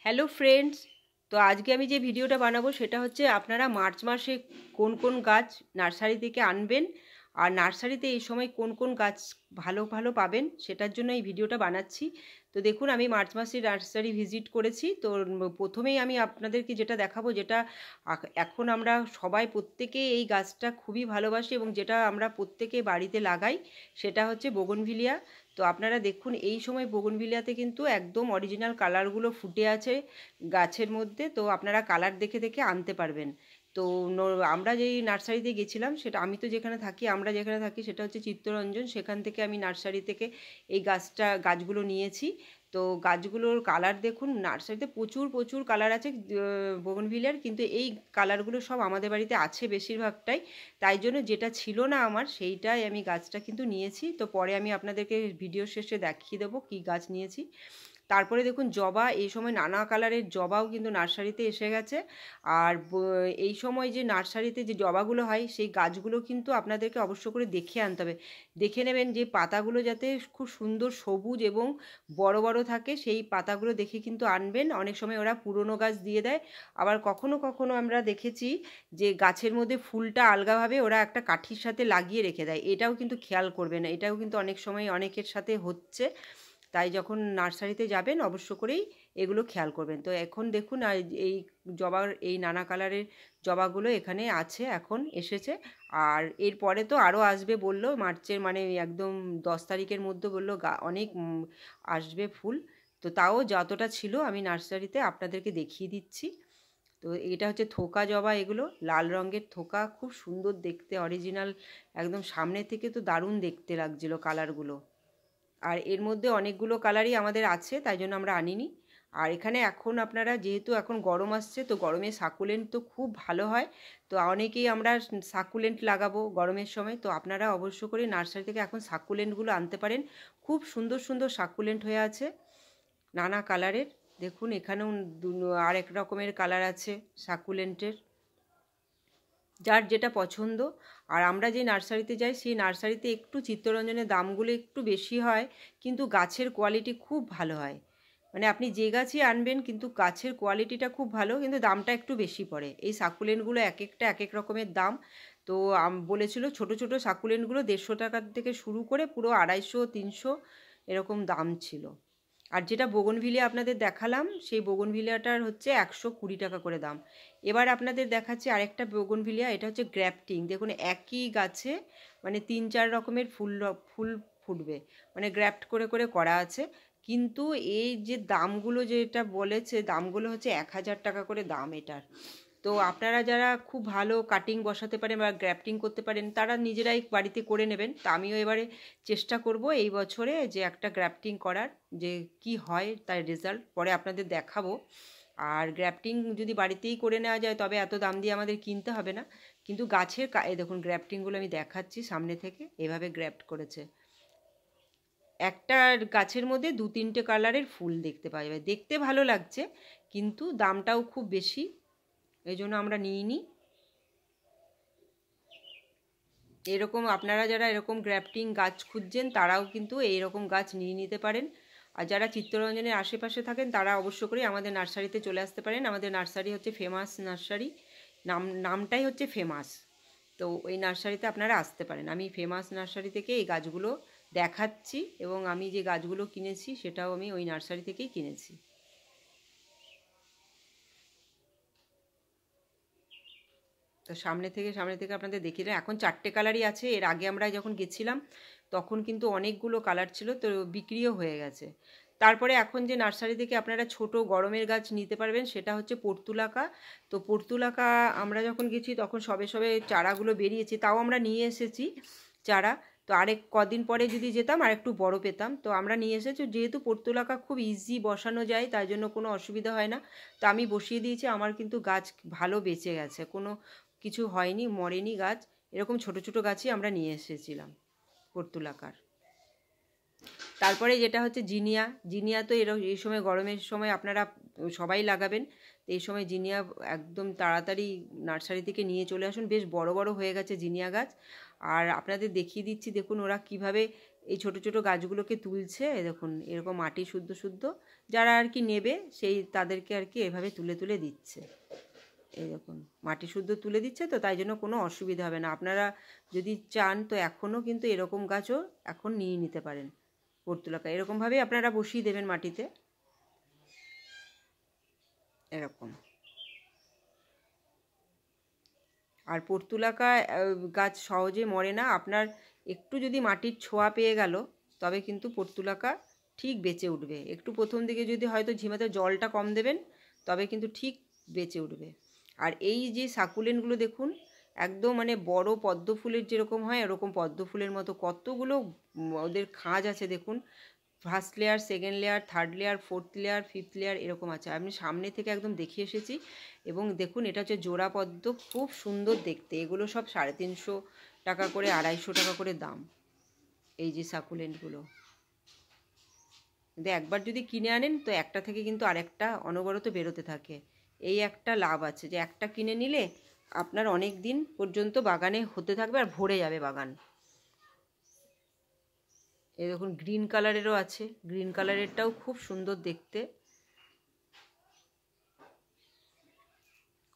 Hello friends, তো আজকে আমি যে ভিডিওটা বানাবো সেটা হচ্ছে আপনারা মার্চ মাসে কোন কোন গাছ নার্সারি থেকে আনবেন আর নার্সারিতে এই সময় কোন কোন গাছ ভালো ভালো পাবেন সেটার জন্য এই ভিডিওটা বানাচ্ছি। তো দেখুন, আমি মার্চ মাসে নার্সারি ভিজিট করেছি। তো প্রথমেই আমি আপনাদেরকে যেটা দেখাবো, যেটা এখন আমরা সবাই প্রত্যেকে এই গাছটা খুবই ভালোবাসি এবং যেটা আমরা প্রত্যেকে বাড়িতে লাগাই, সেটা হচ্ছে বোগনভিলিয়া। তো আপনারা দেখুন, এই সময় বোগনভিলিয়াতে কিন্তু একদম অরিজিনাল কালারগুলো ফুটে আছে গাছের মধ্যে। তো আপনারা কালার দেখে দেখে আনতে পারবেন। তো আমরা যেই নার্সারিতে গেছিলাম, সেটা আমি তো যেখানে থাকি, আমরা যেখানে থাকি সেটা হচ্ছে চিত্তরঞ্জন। সেখান থেকে আমি নার্সারি থেকে এই গাছগুলো নিয়েছি। তো গাছগুলোর কালার দেখুন, নার্সারিতে প্রচুর প্রচুর কালার আছে বোগনভিলিয়ার, কিন্তু এই কালারগুলো সব আমাদের বাড়িতে আছে বেশিরভাগটাই। তাই জন্য যেটা ছিল না আমার, সেইটাই আমি গাছটা কিন্তু নিয়েছি। তো পরে আমি আপনাদেরকে ভিডিও শেষে দেখিয়ে দেবো কী গাছ নিয়েছি। তারপরে দেখুন জবা, এই সময় নানা কালারের জবাও কিন্তু নার্সারিতে এসে গেছে। আর এই সময় যে নার্সারিতে যে জবাগুলো হয়, সেই গাছগুলো কিন্তু আপনাদেরকে অবশ্য করে দেখে আনতে হবে। দেখে নেবেন যে পাতাগুলো যাতে খুব সুন্দর সবুজ এবং বড় বড় থাকে, সেই পাতাগুলো দেখে কিন্তু আনবেন। অনেক সময় ওরা পুরনো গাছ দিয়ে দেয়, আবার কখনো কখনো আমরা দেখেছি যে গাছের মধ্যে ফুলটা আলগাভাবে ওরা একটা কাঠির সাথে লাগিয়ে রেখে দেয়। এটাও কিন্তু খেয়াল করবেন, এটাও কিন্তু অনেক সময় অনেকের সাথে হচ্ছে। তাই যখন নার্সারিতে যাবেন অবশ্য করেই এগুলো খেয়াল করবেন। তো এখন দেখুন, এই জবার এই নানা কালারের জবাগুলো এখানে আছে, এখন এসেছে। আর এরপরে তো আরও আসবে বললো, মার্চের মানে একদম 10 তারিখের মধ্যে বললো অনেক আসবে ফুল। তো তাও যতটা ছিল আমি নার্সারিতে আপনাদেরকে দেখিয়ে দিচ্ছি। তো এটা হচ্ছে থোকা জবা, এগুলো লাল রঙের থোকা, খুব সুন্দর দেখতে, অরিজিনাল একদম সামনে থেকে তো দারুণ দেখতে লাগছিল কালারগুলো। আর এর মধ্যে অনেকগুলো কালারই আমাদের আছে, তাই জন্য আমরা আনিনি। আর এখানে এখন আপনারা, যেহেতু এখন গরম আসছে, তো গরমে সাকুলেন্ট তো খুব ভালো হয়। তো অনেকেই আমরা সাকুলেন্ট লাগাবো গরমের সময়। তো আপনারা অবশ্য করে নার্সারি থেকে এখন সাকুলেন্টগুলো আনতে পারেন। খুব সুন্দর সুন্দর সাকুলেন্ট হয়ে আছে নানা কালারের। দেখুন এখানেও আর এক রকমের কালার আছে সাকুলেন্টের, যার যেটা পছন্দ। আর আমরা যে নার্সারিতে যাই, সেই নার্সারিতে একটু চিত্তরঞ্জনের দামগুলো একটু বেশি হয়, কিন্তু গাছের কোয়ালিটি খুব ভালো হয়। মানে আপনি যে গাছই আনবেন, কিন্তু গাছের কোয়ালিটিটা খুব ভালো, কিন্তু দামটা একটু বেশি পড়ে। এই সাকুলেন্টগুলো এক একটা এক এক রকমের দাম। তো বলেছিল ছোট ছোট সাকুলেন্টগুলো 150 টাকার থেকে শুরু করে পুরো 250-300 এরকম দাম ছিল। আর যেটা বোগনভিলিয়া আপনাদের দেখালাম, সেই বোগনভিলিয়াটার হচ্ছে 120 টাকা করে দাম। এবার আপনাদের দেখাচ্ছি আরেকটা বোগনভিলিয়া, এটা হচ্ছে গ্র্যাফটিং। দেখুন একই গাছে মানে 3-4 রকমের ফুল ফুটবে, মানে গ্র্যাফট করে করে করা আছে। কিন্তু এই যে দামগুলো যেটা বলেছে, দামগুলো হচ্ছে 1000 টাকা করে দাম এটার। তো আপনারা যারা খুব ভালো কাটিং বসাতে পারেন বা গ্র্যাফটিং করতে পারেন, তারা নিজেরাই বাড়িতে করে নেবেন। তা আমিও এবারে চেষ্টা করব এই বছরে যে একটা গ্র্যাফটিং করার, যে কি হয় তার রেজাল্ট পরে আপনাদের দেখাবো। আর গ্র্যাফটিং যদি বাড়িতেই করে নেওয়া যায়, তবে এত দাম দিয়ে আমাদের কিনতে হবে না। কিন্তু গাছের এই দেখুন গ্র্যাফটিংগুলো আমি দেখাচ্ছি সামনে থেকে, এভাবে গ্র্যাফট করেছে। একটা গাছের মধ্যে 2-3টে কালারের ফুল দেখতে পাওয়া যাবে, দেখতে ভালো লাগছে, কিন্তু দামটাও খুব বেশি, এই জন্য আমরা নিইনি। এরকম আপনারা যারা এরকম গ্র্যাফটিং গাছ খুঁজছেন, তারাও কিন্তু এইরকম গাছ নিয়ে নিতে পারেন। আর যারা চিত্তরঞ্জনের আশেপাশে থাকেন, তারা অবশ্য করে আমাদের নার্সারিতে চলে আসতে পারেন। আমাদের নার্সারি হচ্ছে ফেমাস নার্সারি, নামটাই হচ্ছে ফেমাস। তো ওই নার্সারিতে আপনারা আসতে পারেন। আমি ফেমাস নার্সারি থেকে এই গাছগুলো দেখাচ্ছি, এবং আমি যে গাছগুলো কিনেছি সেটাও আমি ওই নার্সারি থেকেই কিনেছি। তো সামনে থেকে আপনাদের দেখিয়ে দিলাম। এখন 4টে কালারই আছে, এর আগে আমরা যখন গেছিলাম তখন কিন্তু অনেকগুলো কালার ছিল, তো বিক্রিও হয়ে গেছে। তারপরে এখন যে নার্সারি থেকে আপনারা ছোট গরমের গাছ নিতে পারবেন, সেটা হচ্ছে পর্তুলাকা। তো পর্তুলাকা আমরা যখন গেছি তখন সবে সবে চারাগুলো বেরিয়েছে, তাও আমরা নিয়ে এসেছি চারা। তো আরেক কদিন পরে যদি যেতাম আর একটু বড় পেতাম। তো আমরা নিয়ে এসেছি, যেহেতু পর্তুলাকা খুব ইজি বসানো যায়, তাই জন্য কোনো অসুবিধা হয় না। তো আমি বসিয়ে দিয়েছি, আমার কিন্তু গাছ ভালো বেঁচে গেছে, কোনো কিছু হয়নি, মরেনি গাছ। এরকম ছোট ছোট গাছই আমরা নিয়ে এসেছিলাম পর্তুলাকার। তারপরে যেটা হচ্ছে জিনিয়া। জিনিয়া তো এই সময় গরমের সময় আপনারা সবাই লাগাবেন। তো এই সময় জিনিয়া একদম তাড়াতাড়ি নার্সারি থেকে নিয়ে চলে আসুন, বেশ বড় বড় হয়ে গেছে জিনিয়া গাছ। আর আপনাদের দেখিয়ে দিচ্ছি, দেখুন ওরা কিভাবে এই ছোট ছোট গাছগুলোকে তুলছে। দেখুন এরকম মাটি শুদ্ধ শুদ্ধ যারা আর কি নেবে সেই তাদেরকে আর কি এভাবে তুলে তুলে দিচ্ছে। এই দেখুন মাটি শুদ্ধ তুলে দিচ্ছে, তো তাই জন্য কোনো অসুবিধা হবে না। আপনারা যদি চান তো এখনও কিন্তু এরকম গাছও এখন নিয়ে নিতে পারেন। পর্তুলাকা এরকমভাবেই আপনারা বসিয়ে দেবেন মাটিতে, এরকম। আর পর্তুলাকা গাছ সহজে মরে না। আপনার একটু যদি মাটির ছোঁয়া পেয়ে গেল তবে কিন্তু পর্তুলাকা ঠিক বেঁচে উঠবে। একটু প্রথম দিকে যদি হয়তো ঝিমাতে জলটা কম দেবেন তবে কিন্তু ঠিক বেঁচে উঠবে। আর এই যে সাকুলেন্টগুলো দেখুন একদম মানে বড় পদ্ম ফুলের যেরকম হয় এরকম পদ্ম ফুলের মতো কতগুলো ওদের খাঁজ আছে দেখুন। First layer, second layer, third layer, fourth layer, fifth layer এরকম আছে। আমি সামনে থেকে একদম দেখিয়ে এসেছি। এবং দেখুন এটা হচ্ছে জোড়া পদ্ম, খুব সুন্দর দেখতে। এগুলো সব 350 টাকা করে, 250 টাকা করে দাম এই যে সাকুলেন্টগুলো। কিন্তু একবার যদি কিনে আনেন তো একটা থেকে কিন্তু আরেকটা অনবরত বেরোতে থাকে। এই একটা লাভ আছে যে একটা কিনে নিলে আপনার অনেক দিন পর্যন্ত বাগানে হতে থাকবে আর ভরে যাবে বাগান। এই দেখুন গ্রিন কালারেরও আছে, গ্রিন কালারেরটাও খুব সুন্দর দেখতে।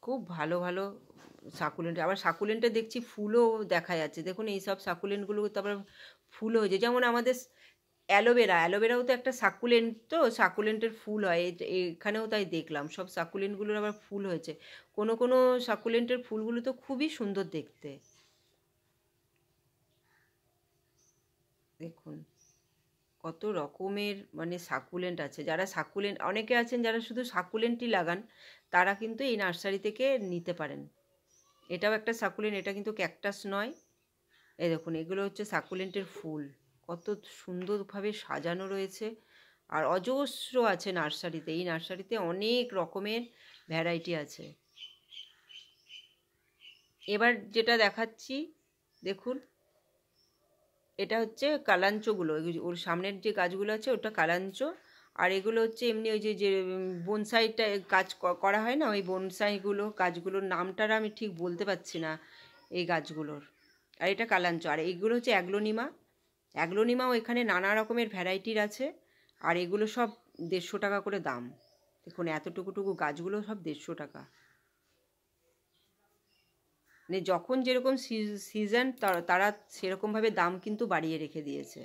খুব ভালো ভালো সাকুলেন্ট। আবার সাকুলেন্টে দেখছি ফুলও দেখা যাচ্ছে দেখুন। এই সব সাকুলেন্টগুলো তো আবার ফুল হয়েছে, যেমন আমাদের অ্যালোভেরা, অ্যালোভেরাও তো একটা সাকুলেন্ট, তো সাকুলেন্টের ফুল হয়। এখানেও তাই দেখলাম সব সাকুলেন্টগুলোর আবার ফুল হয়েছে। কোনো কোনো সাকুলেন্টের ফুলগুলো তো খুবই সুন্দর দেখতে। দেখুন কত রকমের মানে সাকুলেন্ট আছে। যারা সাকুলেন্ট, অনেকে আছেন যারা শুধু সাকুলেন্টই লাগান, তারা কিন্তু এই নার্সারি থেকে নিতে পারেন। এটাও একটা সাকুলেন্ট, এটা কিন্তু ক্যাকটাস নয়। এই দেখুন এগুলো হচ্ছে সাকুলেন্টের ফুল, কত সুন্দরভাবে সাজানো রয়েছে। আর অজস্র আছে নার্সারিতে। এই নার্সারিতে অনেক রকমের ভ্যারাইটি আছে। এবার যেটা দেখাচ্ছি দেখুন, এটা হচ্ছে কালাঞ্চোগুলো। ওর সামনের যে গাছগুলো আছে ওটা কালাঞ্চো। আর এগুলো হচ্ছে এমনি ওই যে যে বনসাইটা কাজ করা হয় না, ওই বনসাইগুলো গাছগুলোর নামটা আমি ঠিক বলতে পারছি না এই গাছগুলোর। আর এটা কালাঞ্চো। আর এইগুলো হচ্ছে অ্যাগ্লোনিমা। অ্যাগ্লোনিমাও এখানে নানা রকমের ভ্যারাইটির আছে। আর এগুলো সব 150 টাকা করে দাম। দেখুন এতটুকুটুকু গাছগুলো সব 150 টাকা। মানে যখন যেরকম সিজন তারা সেরকমভাবে দাম কিন্তু বাড়িয়ে রেখে দিয়েছে।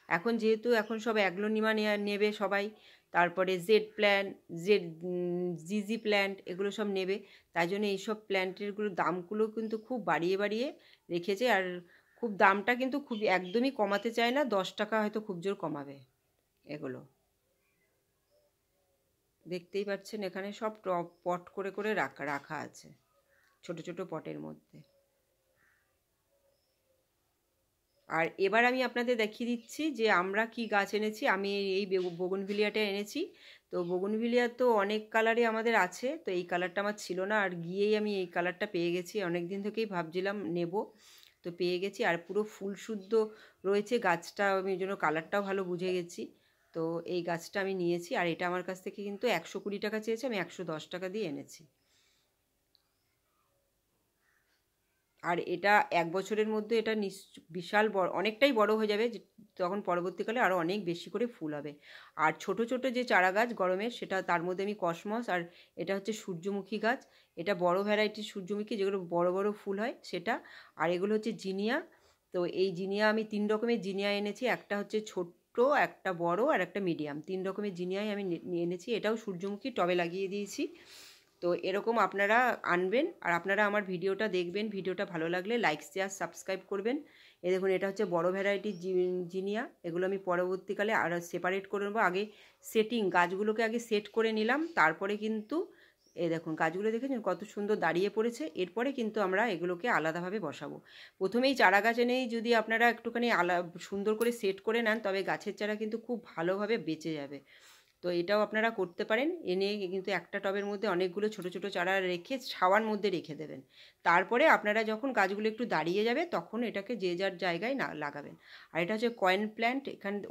এখন যেহেতু এখন সব অ্যাগ্লোনিমা নেবে সবাই, তারপরে জিজি প্ল্যান্ট এগুলো সব নেবে, তাই জন্য এইসব প্ল্যান্টেরগুলো দামগুলো কিন্তু খুব বাড়িয়ে বাড়িয়ে রেখেছে। আর খুব দামটা কিন্তু খুব একদমই কমাতে চায় না, 10 টাকা হয়তো খুব জোর কমাবে। এগুলো দেখতেই পাচ্ছেন এখানে সব পট করে করে রাখা আছে ছোট ছোট পটের মধ্যে। আর এবার আমি আপনাদের দেখিয়ে দিচ্ছি যে আমরা কি গাছ এনেছি। আমি এই বোগনভিলিয়াটা এনেছি। তো বোগনভিলিয়া তো অনেক কালারে আমাদের আছে, তো এই কালারটা আমার ছিল না, আর গিয়েই আমি এই কালারটা পেয়ে গেছি। অনেক দিন থেকেই ভাবছিলাম নেব, তো পেয়ে গেছি। আর পুরো ফুল শুদ্ধ রয়েছে গাছটা, আমি ওই জন্য কালারটাও ভালো বুঝে গেছি। তো এই গাছটা আমি নিয়েছি। আর এটা আমার কাছ থেকে কিন্তু 120 টাকা চেয়েছে, আমি 110 টাকা দিয়ে এনেছি। আর এটা 1 বছরের মধ্যে এটা বিশাল বড়, অনেকটাই বড় হয়ে যাবে, তখন পরবর্তীকালে আরও অনেক বেশি করে ফুল হবে। আর ছোট ছোট যে চারা গাছ গরমের, সেটা তার মধ্যে আমি কসমস, আর এটা হচ্ছে সূর্যমুখী গাছ। এটা বড় ভ্যারাইটির সূর্যমুখী যেগুলো বড় বড় ফুল হয় সেটা। আর এগুলো হচ্ছে জিনিয়া। তো এই জিনিয়া আমি 3 রকমের জিনিয়া এনেছি। একটা হচ্ছে ছোট্ট, একটা বড়, আর একটা মিডিয়াম। 3 রকমের জিনিয়াই আমি এনেছি। এটাও সূর্যমুখী টবে লাগিয়ে দিয়েছি। তো এরকম আপনারা আনবেন। আর আপনারা আমার ভিডিওটা দেখবেন, ভিডিওটা ভালো লাগলে লাইক শেয়ার সাবস্ক্রাইব করবেন। এই দেখুন এটা হচ্ছে বড় ভ্যারাইটির জিনিয়া। এগুলো আমি পরবর্তীকালে আর সেপারেট করে নেবো। আগে গাছগুলোকে আগে সেট করে নিলাম, তারপরে কিন্তু এই দেখুন গাছগুলো দেখেছেন কত সুন্দর দাঁড়িয়ে পড়েছে। এরপরে কিন্তু আমরা এগুলোকে আলাদাভাবে বসাবো। প্রথমেই চারা গাছ এনেই যদি আপনারা একটুখানি সুন্দর করে সেট করে নেন, তবে গাছের চারা কিন্তু খুব ভালোভাবে বেঁচে যাবে। তো এটাও আপনারা করতে পারেন। এনে কিন্তু একটা টবের মধ্যে অনেকগুলো ছোট ছোট চারা রেখে ছাওয়ার মধ্যে রেখে দেবেন। তারপরে আপনারা যখন গাছগুলো একটু দাঁড়িয়ে যাবে তখন এটাকে যে যার জায়গায় লাগাবেন। আর এটা হচ্ছে কয়েন প্ল্যান্ট,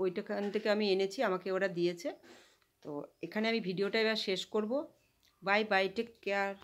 ওইখান থেকে আমি এনেছি, আমাকে ওরা দিয়েছে। তো এখানে আমি ভিডিওটা এবার শেষ করব। Bye bye, take care.